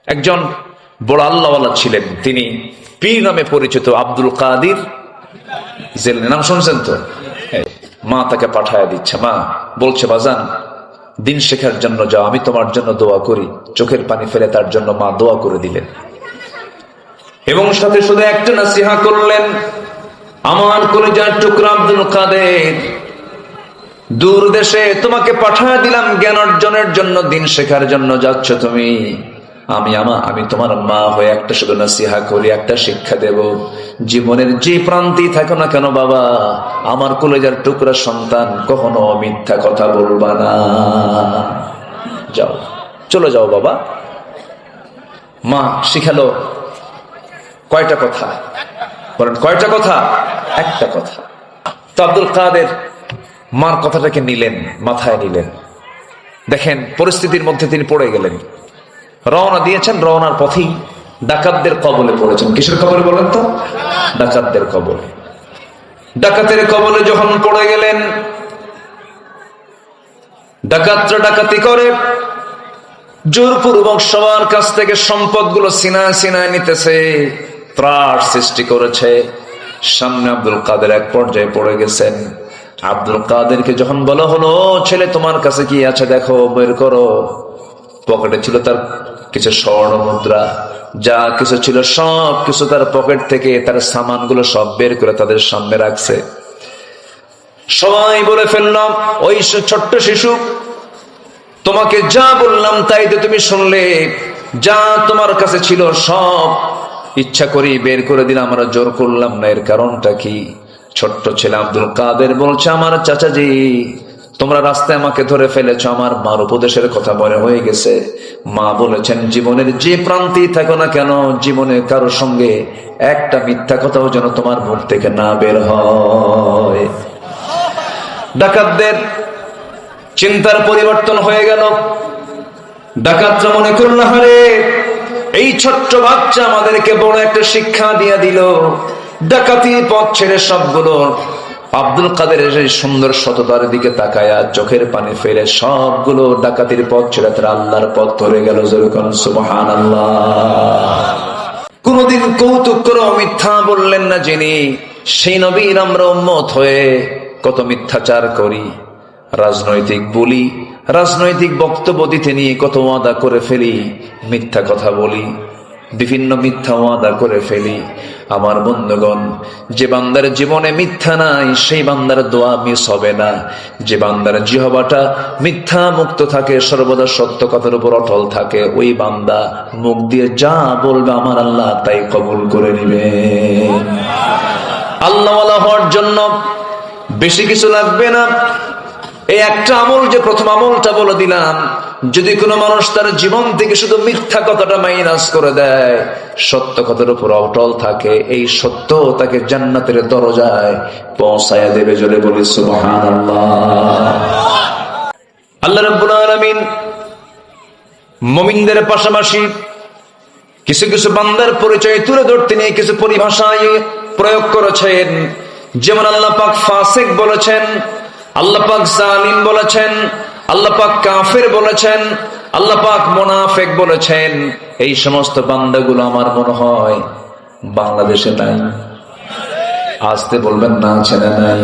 একজন বড় আল্লাহওয়ালা ছিলেন, তিনি পীর নামে পরিচিত আব্দুল কাদির জিলানী, নাম শুনছেন তো? মা তাকে পাঠায় দিচ্ছে, মা বলছে বাজান দিন শেখার জন্য যাও, আমি তোমার জন্য দোয়া করি। চোখের পানি ফেলে তার জন্য মা দোয়া করে দিলেন এবং সাথে শুধু একটা নসিহা করলেন, আমার কলিজার টুকরা আব্দুল কাদের, দূর দেশে তোমাকে পাঠায় দিলাম জ্ঞান অর্জনের জন্য, দিন শেখার জন্য যাচ্ছ তুমি, আমি তোমার মা হয়ে একটা শুধু নসিহা করি, একটা শিক্ষা দেব। জীবনের যে প্রান্তেই থাকো না কেন বাবা, আমার কলেজার টুকরা সন্তান, কখনো মিথ্যা কথা বলবা না। যাও, চলে যাও বাবা। মা শিখালো কয়টা কথা? বলেন কয়টা কথা? একটা কথা। তো আব্দুল কাদের মার কথাটাকে নিলেন, মাথায় নিলেন। দেখেন পরিস্থিতির মধ্যে তিনি পড়ে গেলেন, রওনা দিয়েছেন, রওনার পথেই ডাকাতদের কবলে পড়েছেন। কিসের কবলে বলেন তো? ডাকাতদের কবলে। ডাকাতের কবলে যখন পড়ে গেলেন, ডাকাতরা ডাকাতি করে, জোরপূর্বক সবার কাছ থেকে সম্পদগুলো সিনায় সিনায় নিতেছে, ত্রাস সৃষ্টি করেছে। সামনে আব্দুল কাদের এক পর্যায়ে পড়ে গেছেন। আব্দুল কাদেরকে যখন বলা হলো, ছেলে তোমার কাছে কি আছে দেখো, বের করো। পকেটে ছিল তার কিছু স্বর্ণ মুদ্রা, যা কিছু ছিল সব কিছু তার পকেট থেকে তার সামানগুলো সব বের করে তাদের সামনে রাখছে। সবাই বলে ফেললাম, ওই ছোট্ট শিশু, তোমাকে যা বললাম তাই তো তুমি শুনলে, যা তোমার কাছে ছিল সব ইচ্ছা করি বের করে দিলাম, আমরা জোর করলাম না। এর কারণটা কি? ছোট্ট ছেলে আব্দুল কাদের বলছে, আমার চাচাজি, তোমরা রাস্তায় আমাকে ধরে ফেলেছ, আমার মার উপদেশের কথা মনে হয়ে গেছে। মা বলেছেন জীবনের যে প্রান্তেই থাকো না কেন, জীবনে কারো সঙ্গে একটা মিথ্যা কথাও যেন তোমার মুখ থেকে না বের হয়। ডাকাতদের চিন্তার পরিবর্তন হয়ে গেল। ডাকাতরা মনে করল, হারে এই ছোট্ট বাচ্চা আমাদেরকে বড় একটা শিক্ষা দিয়ে দিল। ডাকাতি পথ ছেড়ে সবগুলো আব্দুল কাদেরের এই সুন্দর সততার দিকে তাকায়া চোখের পানি ফেলে সবগুলো ডাকাতির পথ ছেড়ে তারা আল্লাহর পথ ধরে গেল। যেরকম সুবহানাল্লাহ। কোনদিন কৌতুক করে মিথ্যা বললেন না যিনি, সেই নবীর আমরা উম্মত হয়ে কত মিথ্যাচার করি, রাজনৈতিক বলি, রাজনৈতিক বক্তব্য দিতে নিয়ে কত ওয়াদা করে ফেলি, মিথ্যা কথা বলি, বিভিন্ন মিথ্যা ওয়াদা করে ফেলি। আমার বন্ধুগণ, যে বান্দার জীবনে মিথ্যা নাই, সেই বান্দার দোয়া মিস হবে না। যে বান্দার জিহ্বাটা মিথ্যা মুক্ত থাকে, সর্বদা সত্য কথার উপর অটল থাকে, ওই বান্দা মুখ দিয়ে যা বলবে আমার আল্লাহ তাই কবুল করে নিবে। আল্লাহওয়ালা হওয়ার জন্য বেশি কিছু লাগবে না। এই একটা আমল, যে প্রথম আমলটা বলে দিলাম, যদি কোনো মানুষ তার জীবন থেকে শুধু মিথ্যা কথাটা মাইনাস করে দেয়, সত্য কথার উপর অটল থাকে, এই সত্য তাকে জান্নাতের দরজায় পৌঁছায়া দেবে। জোরে বলি সুবহানাল্লাহ। আল্লাহ রাব্বুল আলামিন মুমিনদের পাশাপাশি কিছু কিছু বান্দার পরিচয় তুলে ধরতে নিয়ে কিছু পরিভাষায় প্রয়োগ করেছেন। যেমন আল্লাহ পাক ফাসিক বলেছেন, আল্লাহ পাক জালিম বলেছেন, আল্লাহ পাক কাফের বলেছেন, আল্লাহ পাক মুনাফিক বলেছেন। এই সমস্ত বান্দাগুলো আমার মনে হয় বাংলাদেশে নাই। আসতে বলবেন না, আছে না নাই?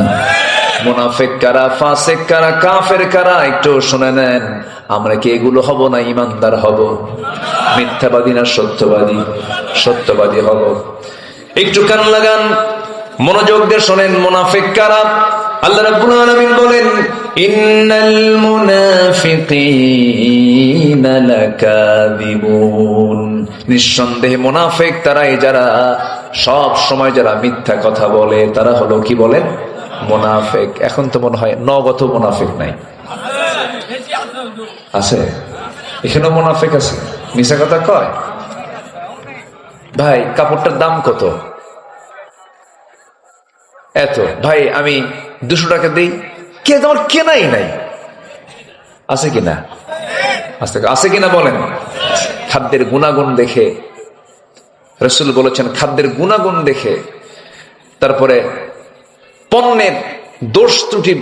মুনাফিক কারা, ফাসিক কারা, কাফের কারা, একটু শুনে নেন। আমরা কি এগুলো হব না ইমানদার হব? মিথ্যাবাদী না সত্যবাদী? সত্যবাদী হব। একটু কান লাগান, মনোযোগ দিয়ে শোনেন মুনাফিক কারা। আল্লাহ রাব্বুল আলামিন বলেন, ইন্নাল মুনাফিকিনা লাকাযিবুন, নিঃসন্দেহে মুনাফিক তারাই যারা সব সময় যারা মিথ্যা কথা বলে, তারা হলো কি বলেন? মুনাফিক। এখন তো মনে হয় নগত মুনাফিক নাই, আছে? এখানেও মুনাফিক আছে, মিথ্যা কথা কয়। ভাই কাপড়টার দাম কত? এত। ভাই আমি 200 টাকা দিই, কে তোমার কেনাই নাই, আছে কিনা? আছে কিনা বলেন? খাদ্যের গুণাগুণ দেখে রাসূল বলেছেন, খাদ্যের গুণাগুণ দেখে তারপরে পণ্যের দোষ ত্রুটি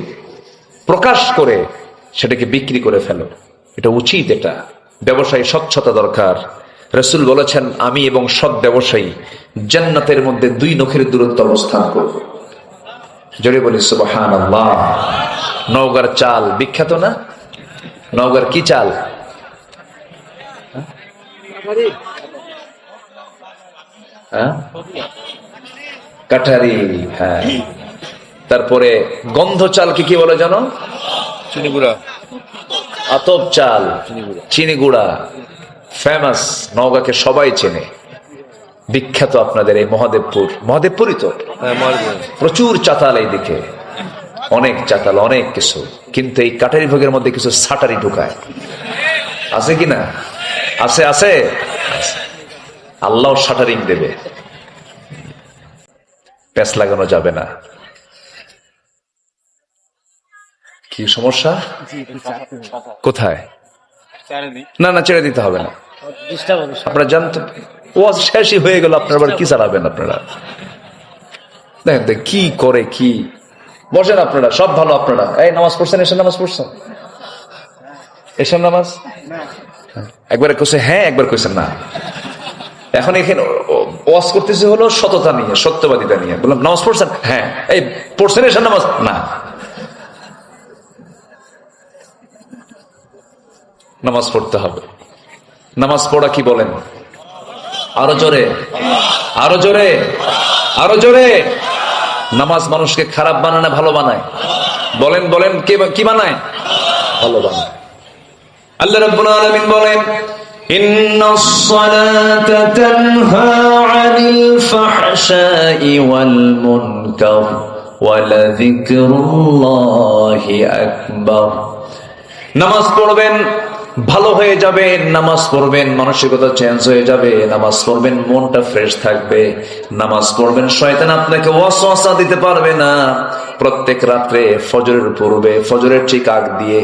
প্রকাশ করে সেটাকে বিক্রি করে ফেলো। এটা উচিত, এটা ব্যবসায়ী স্বচ্ছতা দরকার। রাসূল বলেছেন, আমি এবং সৎ ব্যবসায়ী জান্নাতের মধ্যে 2 নখের দূরত্ব অবস্থান করব। জোরে বলি সুবহানাল্লাহ। নওগাঁর চাল বিখ্যাত না? নওগাঁর কি চাল? কাঠারি। হ্যাঁ, তারপরে গন্ধ চালকে কি বলে জানো? চিনিগুড়া। আতপ চাল, চিনিগুড়া ফেমাস, নওগাঁকে সবাই চেনে, বিখ্যাত। আপনাদের এই মহাদেবপুরই তো প্রচুর চাতাল, এই দিকে অনেক চাতাল, অনেক কিছু। কিন্তু এই কাটারি ভোগের মধ্যে কিছু সাটারি ঢুকায়, আছে কিনা? আছে, আছে। আল্লাহ শাটারিং দেবে, প্যাঁচ লাগানো যাবে না। কি সমস্যা? কোথায়? না না, ছেড়ে দিতে হবে না। আপনারা জানতো ওয়াজ শেষই হয়ে গেল, আপনারা আবার কি চালাবেন? আপনারা দেখেন তো কি করে, কি বসেন আপনারা, সব ভালো। আপনারা এই নামাজ পড়ছেন, এসব নামাজ পড়ছেন, এসব নামাজ একবার কইছে হ্যাঁ, একবার কইছেন না। এখন এখানে ওয়াজ করতেছে হলো সততা নিয়ে, সত্যবাদিতা নিয়ে। বললাম নামাজ পড়ছেন? হ্যাঁ। এই পড়ছেন এসব নামাজ? না। নামাজ পড়তে হবে। নামাজ পড়া কি বলেন? আরো জোরে, আরো জোরে, আরো জোরে। নামাজ মানুষকে খারাপ বানায় না ভালো বানায়? বলেন বলেন, কি বানায়? ভালো বানায়। আল্লাহ রাব্বুল আলামিন বলেন, ইন্নাস সালাতা তানহা আনিল ফাহশাই ওয়াল মুনকার ওয়া লাযিকরুল্লাহি আকবার। নামাজ পড়বেন, ভালো হয়ে যাবে। নামাজ পড়বেন, মানসিকতা চেঞ্জ হয়ে যাবে। নামাজ পড়বেন, মনটা ফ্রেশ থাকবে। নামাজ পড়বেন, শয়তান আপনাকে ওয়াসওয়াসা দিতে পারবে না। প্রত্যেক রাত্রে ফজরের পূর্বে, ফজরের ঠিক আগ দিয়ে,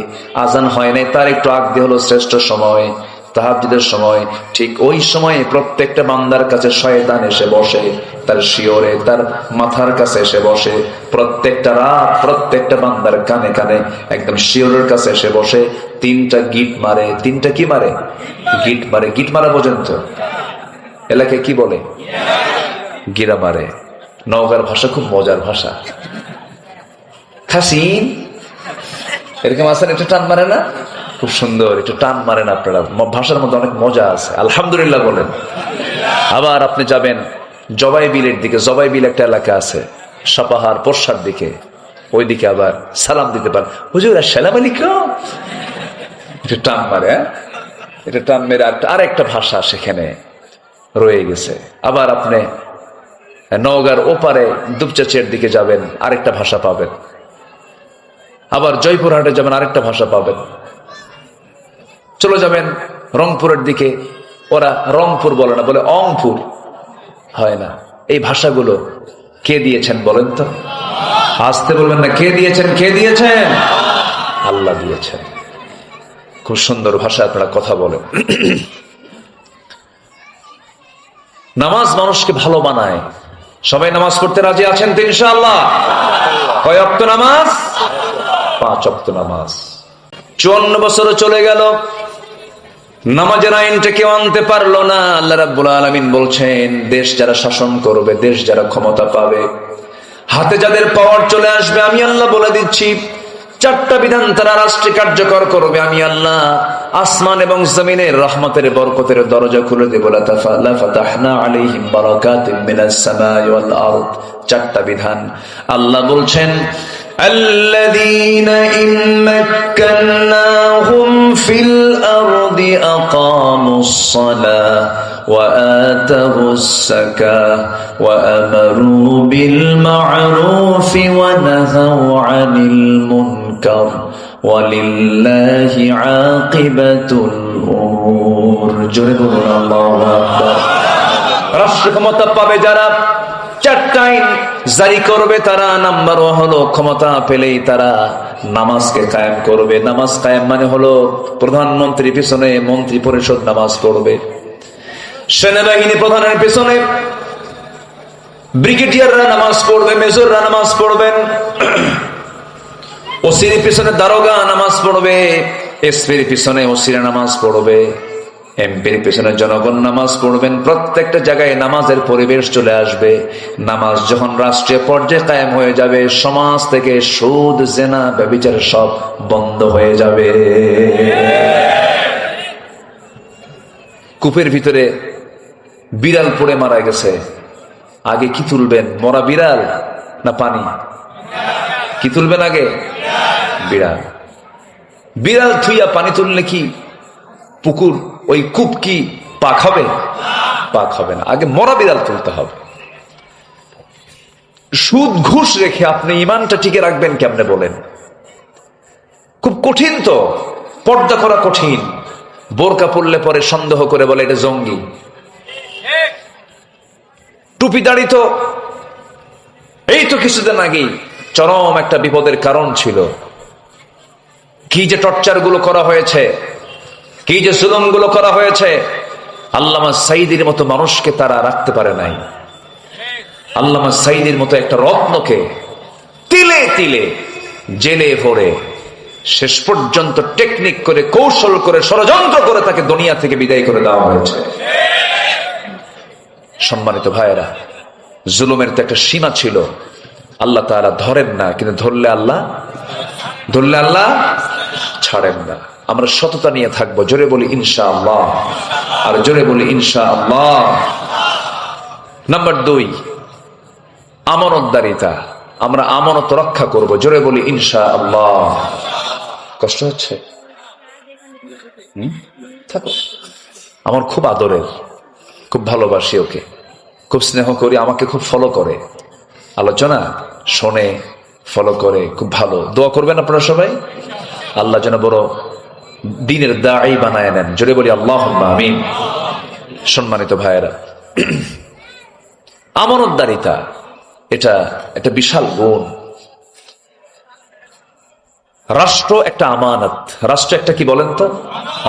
আজান হয় নাই তার একটু আগ দিয়ে হলো শ্রেষ্ঠ সময়, তাহাজ্জুদের সময়। ঠিক ওই সময়ে প্রত্যেকটা বান্দার কাছে শয়তান এসে বসে, তার শিওরে, তার মাথার কাছে এসে বসে। প্রত্যেকটা রাত প্রত্যেকটা বান্দার কানে কানে একদম শিওরের কাছে এসে বসে। 3টা গিট মারে। 3টা কি মারে? গিট মারে। গিট মারা পর্যন্ত এলাকায় কি বলে? গিরা মারে। নওগাঁর ভাষা খুব মজার ভাষা। খাসিন এরকম আছেন, একটু টান মারে না? খুব সুন্দর, একটু টান মারেন আপনারা। ভাষার মধ্যে অনেক মজা আছে। আলহামদুলিল্লাহ বলেন। আবার আপনি যাবেন জবাইবিলের দিকে। জবাইবিল একটা এলাকা আছে সাপাহার পশ্চার দিকে, ওইদিকে আবার সালাম দিতে পারেন, হুজুর আসসালামু আলাইকুম। একটু টান মারে। এটা টান মেরে আর একটা ভাষা সেখানে রয়ে গেছে। আবার আপনি নওগাঁর ওপারে দুপচাচিয়ার দিকে যাবেন, আরেকটা ভাষা পাবেন। আবার জয়পুরহাটে যাবেন, আরেকটা ভাষা পাবেন। চলে যাবেন রংপুরের দিকে, ওরা রংপুর বলে না, বলে অংপুর, হয় না। এই ভাষাগুলো কে দিয়েছেন বলেন তো? আসতে বলবেন না, কে দিয়েছেন? কে দিয়েছেন? আল্লাহ দিয়েছেন। খুব সুন্দর ভাষা আপনারা কথা বলেন। নামাজ মানুষকে ভালো বানায়। সবাই নামাজ পড়তে রাজি আছেন তো ইনশাআল্লাহ? কয় ওয়াক্ত নামাজ? 5 ওয়াক্ত নামাজ। 54 বছরও চলে গেল, নামাজের আইনটা কেউ আনতে পারলো না। আল্লাহ রাব্বুল আলামিন বলছেন, দেশ যারা শাসন করবে, দেশ যারা ক্ষমতা পাবে, হাতে যাদের পাওয়ার চলে আসবে, আমি আল্লাহ বলে দিচ্ছি 4টা বিধান তারা রাষ্ট্রে কার্যকর করবে। আমি আল্লাহ আসমান এবং জমিনের রহমতের বরকতের দরজা খুলে দেব। লা ফাতাহনা আলাইহিম বারাকাতিম মিনাস সামাই ওয়াল আরদ। 4টা বিধান আল্লাহ বলছেন, আল্লাযীনা ইন মাক্কান্নাহুম ফিল আরদি আকামুস সালাহ ওয়া আতাবুস যাকাহ ওয়া আমারু বিল মা'রুফি ওয়া নাহাউ আনিল মুনকার ওয়ালিল্লাহি আকিবাতুল উমুর। জোরে বলুন আল্লাহু আকবার। রাষ্ট্র ক্ষমতা পাবে যারা, 4টা আইন জারি করবে তারা। নাম্বার 1 হলো, ক্ষমতা পেলেই তারা নামাজকে কায়েম করবে। নামাজ কায়েম মানে হলো প্রধানমন্ত্রীর পিছনে মন্ত্রী পরিষদ নামাজ পড়বে, সেনাবাহিনী প্রধানের পিছনে ব্রিগেডিয়াররা নামাজ পড়বে, মেজররা নামাজ পড়বেন, ওসির পিছনে দারোগা নামাজ পড়বে, এসপির পিছনে ওসিরা নামাজ পড়বে, এমপির পেছনে জনগণ নামাজ পড়বেন, প্রত্যেকটা জায়গায় নামাজের পরিবেশ চলে আসবে। নামাজ যখন রাষ্ট্রীয় পর্যায়ে কায়েম হয়ে যাবে, সমাজ থেকে সুদ, জেনা, ব্যভিচার সব বন্ধ হয়ে যাবে। কূপের ভিতরে বিড়াল পড়ে মারা গেছে, আগে কি তুলবেন, মরা বিড়াল না পানি? কি তুলবেন আগে? বিড়াল। বিড়াল থুইয়া পানি তুললে কি পুকুর, ওই কূপ কি পাক হবে? পাক হবে না, আগে মরা বিড়াল তুলতে হবে। সুদ ঘুষ রেখে আপনি ইমানটা টিকে রাখবেন কেমনে বলেন? খুব কঠিন তো, পর্দা করা কঠিন। বোরকা পরলে পরে সন্দেহ করে বলে এটা জঙ্গি। টুপি দাড়ি তো এই তো কিছুদিন আগেই চরম একটা বিপদের কারণ ছিল। কি যে টর্চার গুলো করা হয়েছে, কি যে জুলুম গুলো করা হয়েছে, আল্লামা সাঈদীর মতো মানুষকে তারা রাখতে পারে নাই। আল্লামা সাঈদীর মতো একটা রত্নকে তিলে তিলে জেলে ভরে শেষ পর্যন্ত টেকনিক করে, কৌশল করে, ষড়যন্ত্র করে তাকে দুনিয়া থেকে বিদায় করে দেওয়া হয়েছে। সম্মানিত ভাইয়েরা, জুলুমের তো একটা সীমা ছিল। আল্লাহ তাআলা ধরেন না, কিন্তু ধরলে আল্লাহ ছাড়েন না। আমরা সততা নিয়ে থাকবো, জোরে বলি ইনশাআল্লাহ, আর জোরে বলি ইনশাআল্লাহ। নাম্বার 2, আমানতদারিতা। আমরা আমানত রক্ষা করব, জোরে বলি ইনশাআল্লাহ। কষ্ট হচ্ছে? থাকো। আমার খুব আদরের, খুব ভালোবাসি ওকে, খুব স্নেহ করি, আমাকে খুব ফলো করে, আলোচনা শোনে, ফলো করে, খুব ভালো। দোয়া করবেন আপনারা সবাই, আল্লাহ যেন বড় দ্বীনের দাঈ বানায় নেন, জোরে বলি আল্লাহুম্মা আমিন। সম্মানিত ভাইয়েরা, আমানতদারিতা এটা একটা বিশাল গুণ। রাষ্ট্র একটা আমানত। রাষ্ট্র একটা কি বলেন তো?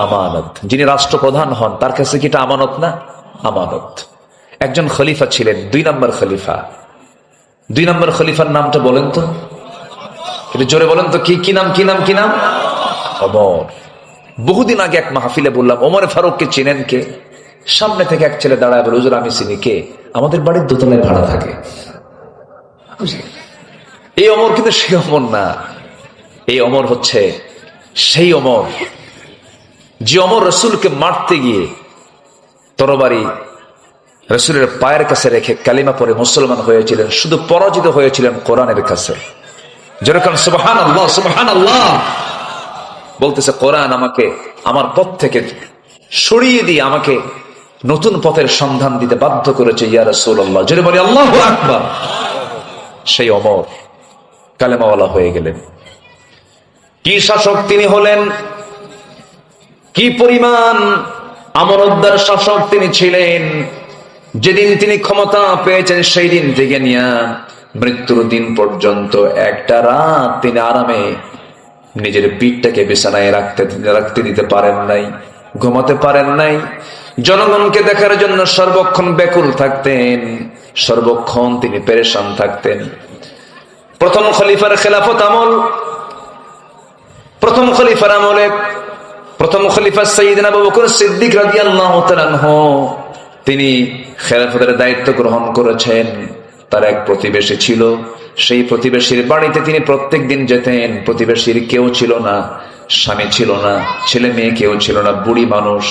আমানত। যিনি রাষ্ট্রপ্রধান হন তার কাছে কি এটা আমানত না? আমানত। একজন খলিফা ছিলেন, 2 নম্বর খলিফা। 2 নম্বর খলিফার নামটা বলেন তো, এটা জোরে বলেন তো, কি নাম? ওমর। বহুদিন আগে এক মাহফিলে বললাম, ওমরে ফারুককে চিনেন কে? সামনে থেকে এক ছেলে দাঁড়ায় বলে, হুজুর আমি চিনি। কে? আমাদের বাড়ির দোতলায় ভাড়া থাকে। এই ওমর কিন্তু সে ওমর না। এই ওমর হচ্ছে সেই ওমর যে ওমর রসুলকে মারতে গিয়ে তরবারি রসুলের পায়ের কাছে রেখে কালিমা পরে মুসলমান হয়েছিলেন। শুধু পরাজিত হয়েছিলেন কোরআনের কাছে। যেরকম সুবহানাল্লাহ, সুবহানাল্লাহ বলতেছে, কোরআন আমাকে আমার পথ থেকে সরিয়ে দিয়ে আমাকে নতুন পথের সন্ধান দিতে বাধ্য করেছে, ইয়া রাসূলুল্লাহ। জোরে বলি আল্লাহু আকবার। সেই ওমর কালেমাওয়ালা হয়ে গেলেন। কি শাসক তিনি হলেন, কি পরিমাণ আমানতদার শাসক তিনি ছিলেন। যেদিন তিনি ক্ষমতা পেয়েছেন সেই দিন থেকে নিয়ে মৃত্যুর দিন পর্যন্ত একটা রাত তিনি আরামে নিজের পিঠটাকে বিছানায় রাখতে দিতে পারেন নাই, ঘুমাতে পারেন নাই। জনগণকে দেখার জন্য সর্বক্ষণ ব্যাকুল থাকতেন, সর্বক্ষণ তিনি পেরেশান থাকতেন। প্রথম খলিফার খেলাফত আমল, প্রথম খলিফা সাইয়েদনা আবু বকর সিদ্দিক রাদিয়াল্লাহু তাআলা আনহু, তিনি খেলাফতের দায়িত্ব গ্রহণ করেছেন। তার এক প্রতিবেশী ছিল, সেই প্রতিবেশীর বাড়িতে তিনি প্রত্যেক দিন যেতেন। প্রতিবেশীর কেউ ছিল না, স্বামী ছিল না, ছেলে মেয়ে কেউ ছিল না, বুড়ি মানুষ।